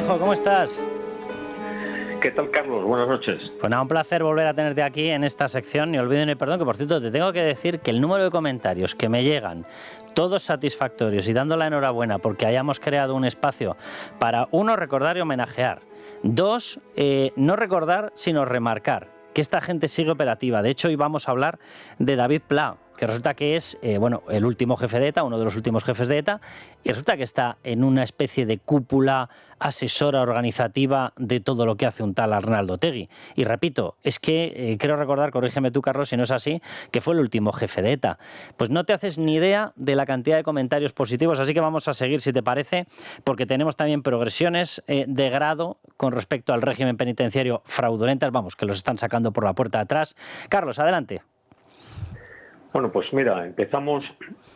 Cortijo, ¿cómo estás? ¿Qué tal, Carlos? Buenas noches. Pues nada, un placer volver a tenerte aquí en esta sección. Ni olvido ni perdón, que por cierto te tengo que decir que el número de comentarios que me llegan, todos satisfactorios y dando la enhorabuena porque hayamos creado un espacio para, uno, recordar y homenajear. Dos, no recordar, sino remarcar que esta gente sigue operativa. De hecho, hoy vamos a hablar de David Pla, que resulta que es el último jefe de ETA, uno de los últimos jefes de ETA, y resulta que está en una especie de cúpula asesora organizativa de todo lo que hace un tal Arnaldo Otegi. Y repito, es que creo recordar, corrígeme tú, Carlos, si no es así, que fue el último jefe de ETA. Pues no te haces ni idea de la cantidad de comentarios positivos, así que vamos a seguir, si te parece, porque tenemos también progresiones de grado con respecto al régimen penitenciario fraudulentas, vamos, que los están sacando por la puerta de atrás. Carlos, adelante. Bueno, pues mira, empezamos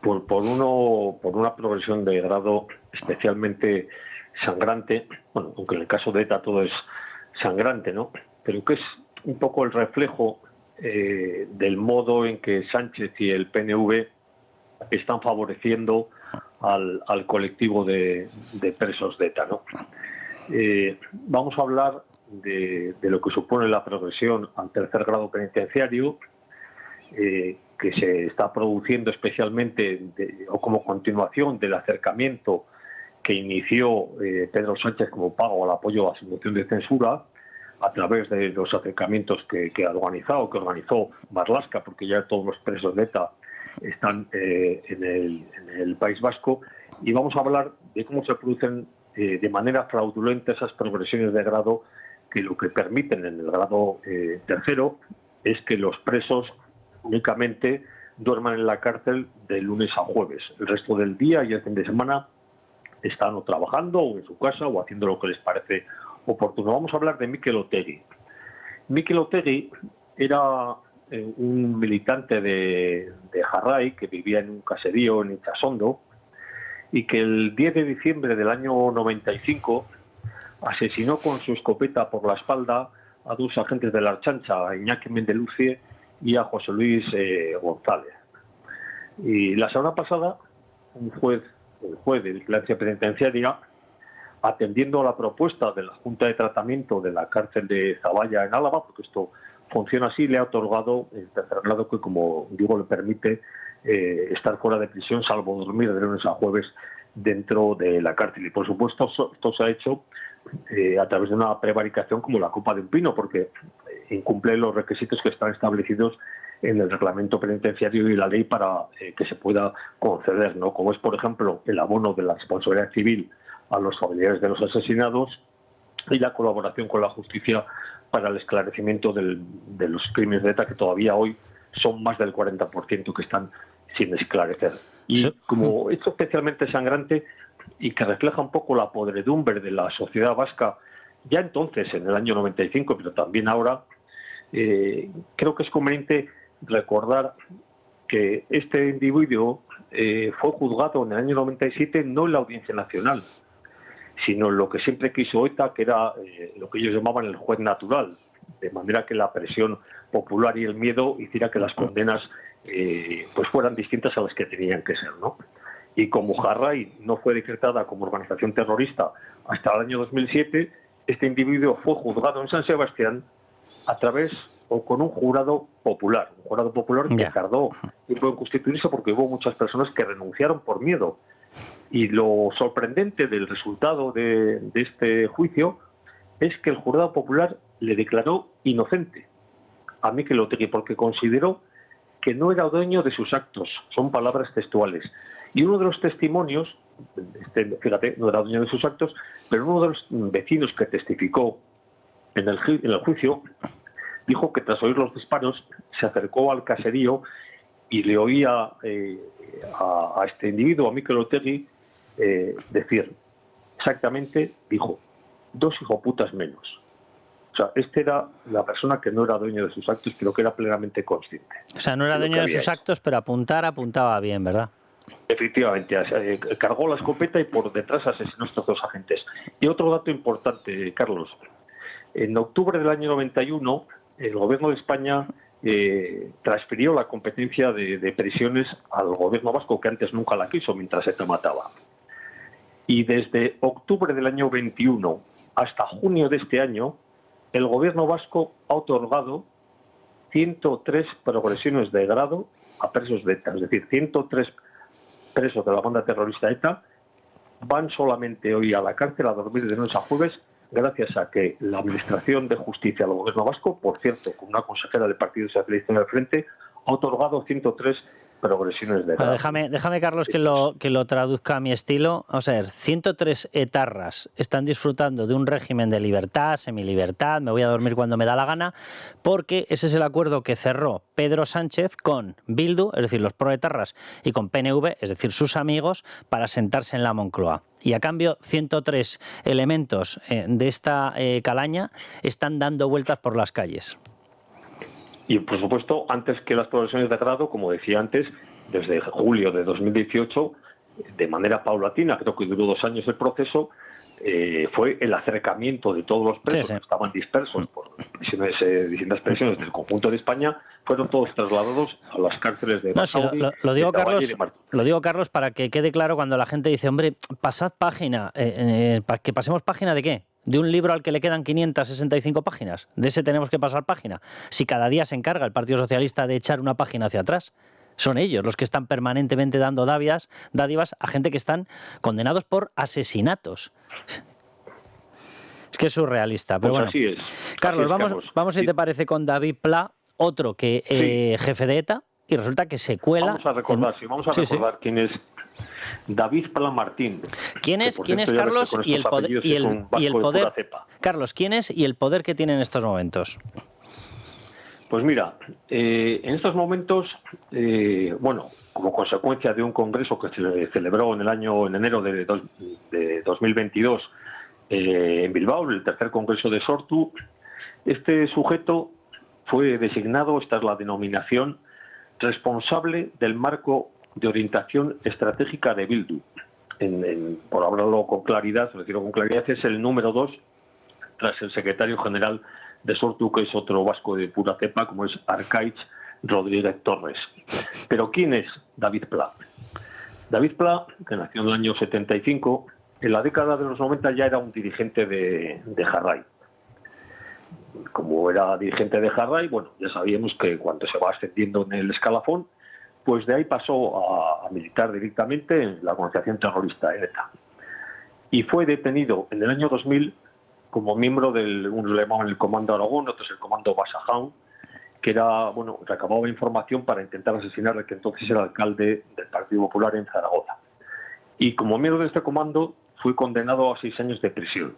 por una progresión de grado especialmente sangrante, bueno, aunque en el caso de ETA todo es sangrante, ¿no? Pero que es un poco el reflejo del modo en que Sánchez y el PNV están favoreciendo al colectivo de presos de ETA, ¿no? Vamos a hablar de lo que supone la progresión al tercer grado penitenciario, que se está produciendo especialmente o como continuación del acercamiento que inició Pedro Sánchez como pago al apoyo a su moción de censura a través de los acercamientos que organizó Marlaska, porque ya todos los presos de ETA están en el País Vasco, y vamos a hablar de cómo se producen de manera fraudulenta esas progresiones de grado que lo que permiten en el grado tercero es que los presos únicamente duerman en la cárcel de lunes a jueves. El resto del día y el fin de semana están o trabajando o en su casa o haciendo lo que les parece oportuno. Vamos a hablar de Mikel Otegi. Mikel Otegi era un militante de Jarrai que vivía en un caserío en Itsasondo y que el 10 de diciembre del año 95 asesinó con su escopeta por la espalda a dos agentes de la Ertzaintza, a Iñaki Mendelucie y a José Luis González. Y la semana pasada, el juez de vigilancia penitenciaria, atendiendo a la propuesta de la Junta de Tratamiento de la cárcel de Zaballa en Álava, porque esto funciona así, le ha otorgado el tercer grado que, como digo, le permite estar fuera de prisión, salvo dormir de lunes a jueves dentro de la cárcel. Y por supuesto esto se ha hecho a través de una prevaricación como la copa de un pino, porque incumple los requisitos que están establecidos en el reglamento penitenciario y la ley para que se pueda conceder, ¿no? Como es, por ejemplo, el abono de la responsabilidad civil a los familiares de los asesinados y la colaboración con la justicia para el esclarecimiento de los crímenes de ETA, que todavía hoy son más del 40% que están sin esclarecer. Y como esto especialmente sangrante y que refleja un poco la podredumbre de la sociedad vasca, ya entonces, en el año 95, pero también ahora, creo que es conveniente recordar que este individuo fue juzgado en el año 97 no en la Audiencia Nacional, sino en lo que siempre quiso ETA, que era lo que ellos llamaban el juez natural, de manera que la presión popular y el miedo hiciera que las condenas pues fueran distintas a las que tenían que ser, ¿no? Y como Jarrai no fue decretada como organización terrorista hasta el año 2007, este individuo fue juzgado en San Sebastián a través o con un jurado popular que tardó tiempo en constituirse porque hubo muchas personas que renunciaron por miedo. Y lo sorprendente del resultado de este juicio es que el jurado popular le declaró inocente a Mikel Otegi porque consideró que no era dueño de sus actos, son palabras textuales. Y uno de los testimonios, fíjate, no era dueño de sus actos, pero uno de los vecinos que testificó en el juicio dijo que tras oír los disparos se acercó al caserío y le oía a este individuo, a Mikel Otegi, decir exactamente, dijo, 2 hijoputas menos. O sea, era la persona que no era dueño de sus actos, pero que era plenamente consciente. O sea, no era dueño de sus actos, pero apuntaba bien, ¿verdad? Efectivamente, cargó la escopeta y por detrás asesinó a estos dos agentes. Y otro dato importante, Carlos. En octubre del año 91, el gobierno de España transfirió la competencia de prisiones al gobierno vasco, que antes nunca la quiso mientras ETA mataba. Y desde octubre del año 21 hasta junio de este año, el gobierno vasco ha otorgado 103 progresiones de grado a presos de ETA. Es decir, 103 presos de la banda terrorista ETA van solamente hoy a la cárcel a dormir de lunes a jueves gracias a que la Administración de Justicia del Gobierno vasco, por cierto, con una consejera del Partido Socialista en el frente, ha otorgado 103 progresiones de grado. Déjame, Carlos, que lo traduzca a mi estilo. Vamos a ver, 103 etarras están disfrutando de un régimen de libertad, semilibertad, me voy a dormir cuando me da la gana, porque ese es el acuerdo que cerró Pedro Sánchez con Bildu, es decir, los proetarras, y con PNV, es decir, sus amigos, para sentarse en la Moncloa. Y a cambio, 103 elementos de esta calaña están dando vueltas por las calles. Y, por supuesto, antes que las progresiones de grado, como decía antes, desde julio de 2018, de manera paulatina, creo que duró 2 años el proceso, fue el acercamiento de todos los presos que estaban dispersos por distintas prisiones del conjunto de España, fueron todos trasladados a las cárceles de Basauri, lo digo, Carlos, para que quede claro cuando la gente dice, hombre, pasad página, ¿para que pasemos página de qué? ¿De un libro al que le quedan 565 páginas? ¿De ese tenemos que pasar página? Si cada día se encarga el Partido Socialista de echar una página hacia atrás. Son ellos los que están permanentemente dando dádivas a gente que están condenados por asesinatos. Es que es surrealista, pero pues bueno. Carlos, vamos si te parece con David Pla, otro que jefe de ETA, y resulta que se cuela... Vamos a recordar quién es David Pla Martín. ¿Quién es Carlos y el poder? Carlos, ¿quién es y el poder que tiene en estos momentos? Pues mira, en estos momentos, como consecuencia de un congreso que se celebró en enero de 2022 en Bilbao, el tercer congreso de Sortu, este sujeto fue designado, esta es la denominación, responsable del marco de orientación estratégica de Bildu. Por hablarlo con claridad, es el número 2 tras el secretario general de Sortu, que es otro vasco de pura cepa, como es Arkaitz Rodríguez Torres. Pero ¿quién es David Pla? David Pla, que nació en el año 75, en la década de los 90 ya era un dirigente de Jarrai. Como era dirigente de Jarrai, ya sabíamos que cuando se va ascendiendo en el escalafón, pues de ahí pasó a militar directamente en la organización terrorista ETA. Y fue detenido en el año 2000 como miembro unos le llamaban el Comando Aragón, otros el Comando Basajaun, que era, recababa información para intentar asesinar al que entonces era alcalde del Partido Popular en Zaragoza. Y como miembro de este comando fue condenado a 6 años de prisión.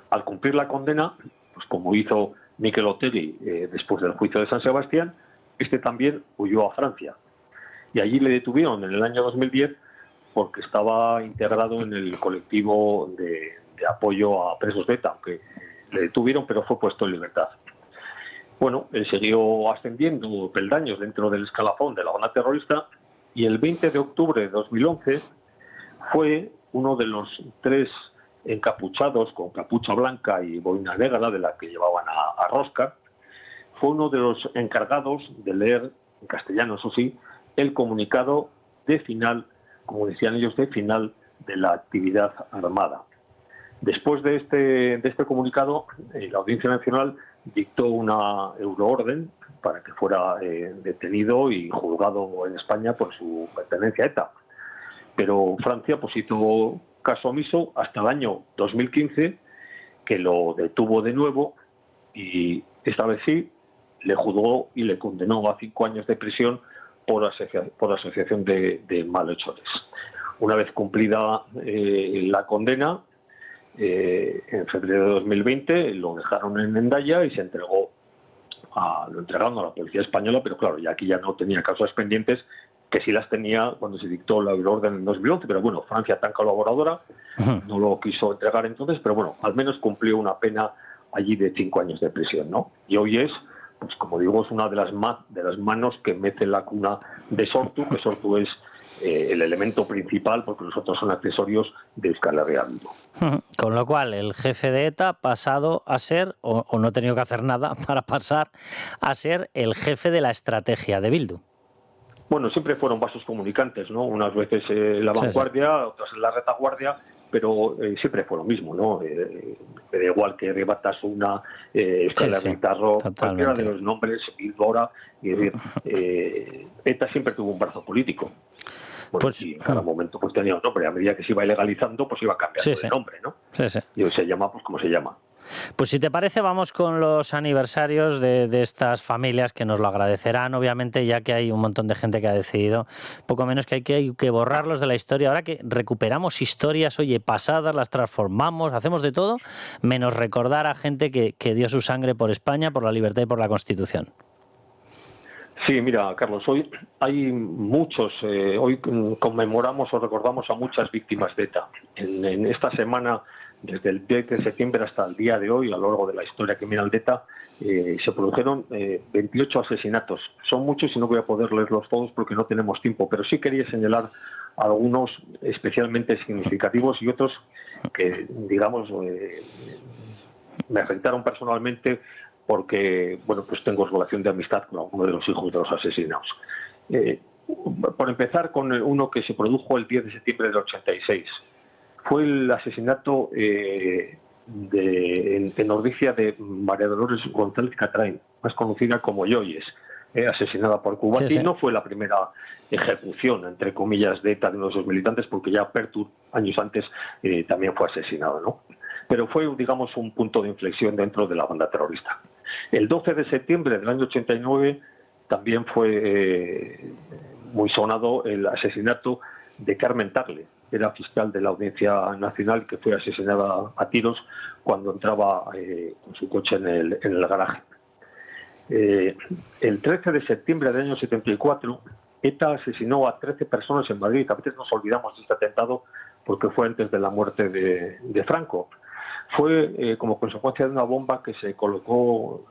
Al cumplir la condena, pues como hizo Mikel Otegi después del juicio de San Sebastián, este también huyó a Francia. Y allí le detuvieron en el año 2010 porque estaba integrado en el colectivo de apoyo a presos de ETA, aunque le detuvieron, pero fue puesto en libertad. Él siguió ascendiendo peldaños dentro del escalafón de la banda terrorista y el 20 de octubre de 2011 fue uno de los 3 encapuchados con capucha blanca y boina negra de la que llevaban a rosca. Fue uno de los encargados de leer, en castellano eso sí, el comunicado de final, como decían ellos, de final de la actividad armada. Después de este comunicado, la Audiencia Nacional dictó una euroorden para que fuera detenido y juzgado en España por su pertenencia a ETA. Pero Francia hizo caso omiso hasta el año 2015, que lo detuvo de nuevo y esta vez sí le juzgó y le condenó a 5 años de prisión por asociación de malhechores. Una vez cumplida la condena, en febrero de 2020 lo dejaron en Hendaya y lo entregaron a la policía española, pero claro, ya aquí ya no tenía causas pendientes, que sí las tenía cuando se dictó la euroorden en 2011, pero Francia, tan colaboradora, no lo quiso entregar entonces, pero al menos cumplió una pena allí de 5 años de prisión, ¿no? Y hoy es, pues como digo, es una de las manos que mete la cuna de Sortu, que Sortu es el elemento principal, porque los otros son accesorios de Euskal Herria Bildu. Con lo cual, el jefe de ETA ha pasado a ser, o no ha tenido que hacer nada para pasar a ser el jefe de la estrategia de Bildu. Siempre fueron vasos comunicantes, ¿no? Unas veces la vanguardia, otras en la retaguardia, pero siempre fue lo mismo, ¿no? Me da igual que rebatas una escala de guitarro, cualquiera de los nombres, Dora, y decir, ETA siempre tuvo un brazo político. Bueno, pues, y en cada momento pues tenía un nombre. A medida que se iba ilegalizando, pues iba cambiando de nombre, ¿no? Y hoy se llama pues como se llama. Pues si te parece, vamos con los aniversarios de estas familias, que nos lo agradecerán, obviamente, ya que hay un montón de gente que ha decidido, poco menos que hay que borrarlos de la historia. Ahora que recuperamos historias, oye, pasadas, las transformamos, hacemos de todo, menos recordar a gente que dio su sangre por España, por la libertad y por la Constitución. Sí, mira, Carlos, hoy hay muchos, hoy conmemoramos o recordamos a muchas víctimas de ETA. En esta semana, desde el 10 de septiembre hasta el día de hoy, a lo largo de la historia criminal de ETA, se produjeron 28 asesinatos. Son muchos y no voy a poder leerlos todos porque no tenemos tiempo, pero sí quería señalar algunos especialmente significativos y otros que, digamos, me afectaron personalmente porque, bueno, pues tengo relación de amistad con alguno de los hijos de los asesinados. Por empezar con uno que se produjo el 10 de septiembre del 86. Fue el asesinato en Ordicia de María Dolores González Catrain, más conocida como Yoyes, asesinada por Cubati. Sí. No fue la primera ejecución, entre comillas, de ETA de uno de sus militantes, porque ya Pertur, años antes, también fue asesinado, ¿no? Pero fue, digamos, un punto de inflexión dentro de la banda terrorista. El 12 de septiembre del año 89 también fue muy sonado el asesinato de Carmen Tagle. Era fiscal de la Audiencia Nacional, que fue asesinada a tiros cuando entraba con su coche en el garaje. El 13 de septiembre del año 74, ETA asesinó a 13 personas en Madrid. A veces nos olvidamos de este atentado porque fue antes de la muerte de Franco. Fue como consecuencia de una bomba que se colocó,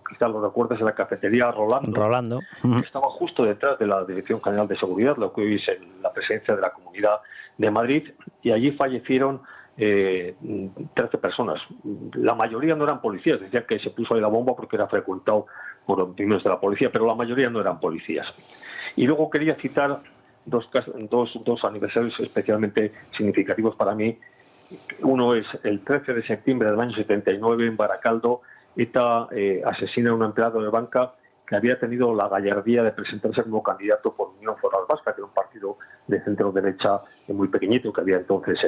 quizás lo recuerdas, en la cafetería Rolando. Estaba justo detrás de la Dirección General de Seguridad, lo que hoy es la presidencia de la Comunidad de Madrid, y allí fallecieron 13 personas. La mayoría no eran policías, decían que se puso ahí la bomba porque era frecuentado por los miembros de la policía, pero la mayoría no eran policías. Y luego quería citar dos aniversarios especialmente significativos para mí. Uno es el 13 de septiembre del año 79 en Baracaldo. ETA asesina a un empleado de banca que había tenido la gallardía de presentarse como candidato por Unión Foral Vasca, que era un partido de centro-derecha muy pequeñito que había entonces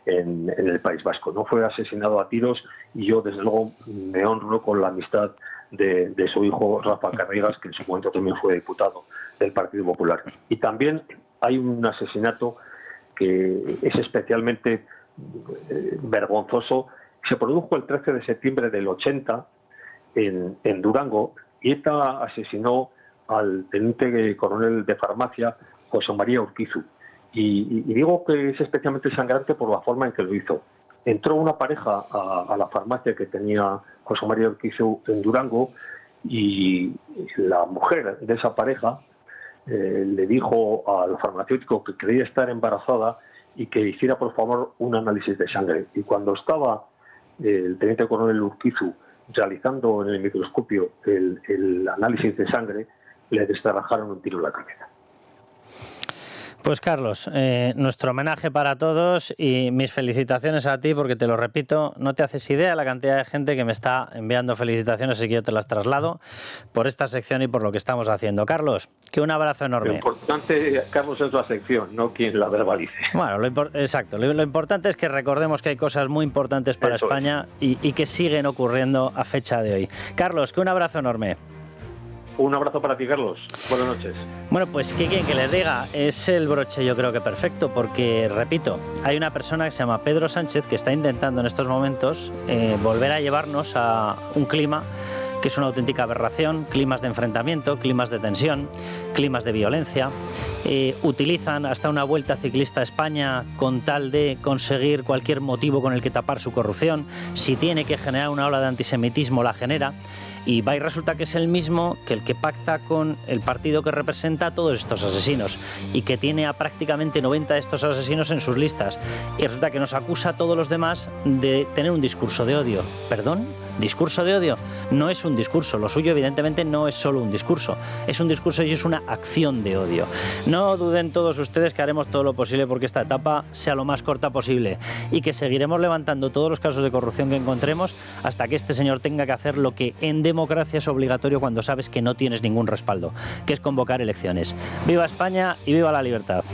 en el País Vasco. No fue asesinado a tiros y yo, desde luego, me honro con la amistad de su hijo Rafa Carreras, que en su momento también fue diputado del Partido Popular. Y también hay un asesinato que es especialmente vergonzoso. Se produjo el 13 de septiembre del 80 en Durango, y ETA asesinó al teniente coronel de farmacia José María Urquizu. Y digo que es especialmente sangrante por la forma en que lo hizo. Entró una pareja a la farmacia que tenía José María Urquizu en Durango, y la mujer de esa pareja le dijo al farmacéutico que creía estar embarazada y que hiciera por favor un análisis de sangre. Y cuando estaba el teniente coronel Urquizu realizando en el microscopio el análisis de sangre, le descerrajaron un tiro en la cabeza. Pues Carlos, nuestro homenaje para todos y mis felicitaciones a ti, porque te lo repito, no te haces idea la cantidad de gente que me está enviando felicitaciones, así que yo te las traslado por esta sección y por lo que estamos haciendo. Carlos, que un abrazo enorme. Lo importante, Carlos, es la sección, no quien la verbalice. Bueno, exacto. Lo importante es que recordemos que hay cosas muy importantes para España y que siguen ocurriendo a fecha de hoy. Carlos, que un abrazo enorme. Un abrazo para ti, Carlos. Buenas noches. Bueno, pues ¿qué quieren que les diga? Es el broche, yo creo que perfecto, porque, repito, hay una persona que se llama Pedro Sánchez que está intentando en estos momentos volver a llevarnos a un clima que es una auténtica aberración, climas de enfrentamiento, climas de tensión, climas de violencia. Utilizan hasta una vuelta ciclista a España con tal de conseguir cualquier motivo con el que tapar su corrupción. Si tiene que generar una ola de antisemitismo, la genera. Y va y resulta que es el mismo que el que pacta con el partido que representa a todos estos asesinos y que tiene a prácticamente 90 de estos asesinos en sus listas. Y resulta que nos acusa a todos los demás de tener un discurso de odio. ¿Perdón? ¿Discurso de odio? No es un discurso, lo suyo evidentemente no es solo un discurso, es un discurso y es una acción de odio. No duden todos ustedes que haremos todo lo posible porque esta etapa sea lo más corta posible y que seguiremos levantando todos los casos de corrupción que encontremos hasta que este señor tenga que hacer lo que en democracia es obligatorio cuando sabes que no tienes ningún respaldo, que es convocar elecciones. ¡Viva España y viva la libertad!